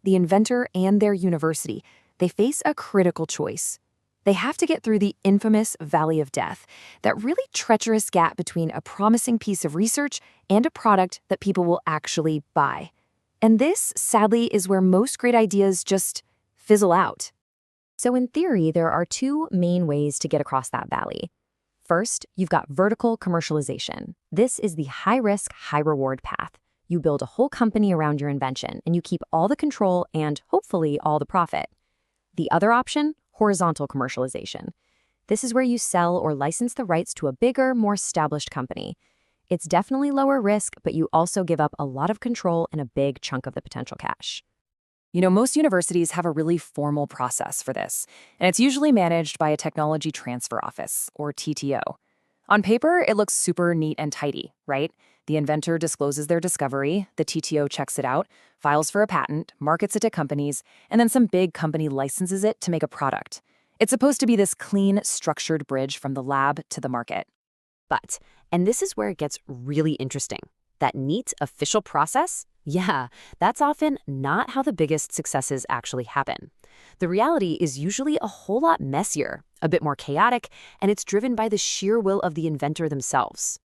the inventor, and their university, they face a critical choice. They have to get through the infamous Valley of Death, that really treacherous gap between a promising piece of research and a product that people will actually buy. And this, sadly, is where most great ideas just fizzle out. So in theory, there are two main ways to get across that valley. First, you've got vertical commercialization. This is the high-risk, high-reward path. You build a whole company around your invention, and you keep all the control and, hopefully, all the profit. The other option, horizontal commercialization. This is where you sell or license the rights to a bigger, more established company. It's definitely lower risk, but you also give up a lot of control and a big chunk of the potential cash. Most universities have a really formal process for this, and it's usually managed by a technology transfer office, or TTO. On paper, it looks super neat and tidy, right? The inventor discloses their discovery, the TTO checks it out, files for a patent, markets it to companies, and then some big company licenses it to make a product. It's supposed to be this clean, structured bridge from the lab to the market. But, and this is where it gets really interesting, that neat official process? Yeah, that's often not how the biggest successes actually happen. The reality is usually a whole lot messier, a bit more chaotic, and it's driven by the sheer will of the inventor themselves.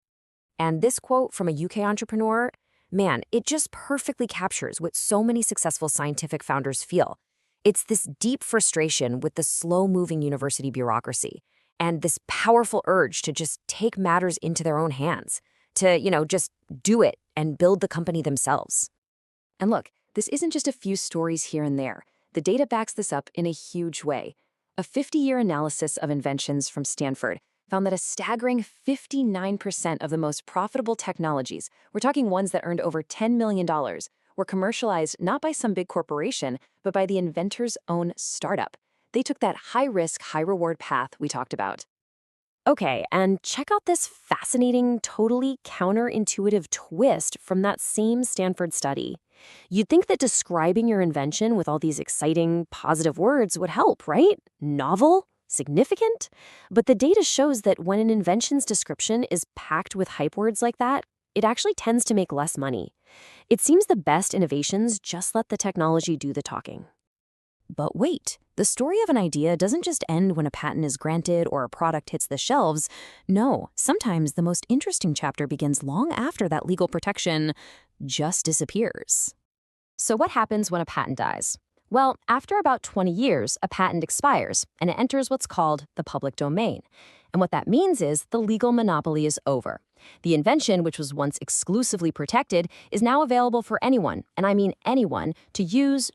And this quote from a UK entrepreneur, man, it just perfectly captures what so many successful scientific founders feel. It's this deep frustration with the slow-moving university bureaucracy, and this powerful urge to just take matters into their own hands, to, just do it and build the company themselves. And look, this isn't just a few stories here and there. The data backs this up in a huge way. A 50-year analysis of inventions from Stanford found that a staggering 59% of the most profitable technologies, we're talking ones that earned over $10 million, were commercialized not by some big corporation, but by the inventor's own startup. They took that high-risk, high-reward path we talked about. Okay, and check out this fascinating, totally counterintuitive twist from that same Stanford study. You'd think that describing your invention with all these exciting, positive words would help, right? Novel? Significant? But the data shows that when an invention's description is packed with hype words like that, it actually tends to make less money. It seems the best innovations just let the technology do the talking. But wait, the story of an idea doesn't just end when a patent is granted or a product hits the shelves. No, sometimes the most interesting chapter begins long after that legal protection just disappears. So what happens when a patent dies? Well, after about 20 years, a patent expires, and it enters what's called the public domain. And what that means is the legal monopoly is over. The invention, which was once exclusively protected, is now available for anyone, and I mean anyone, to use,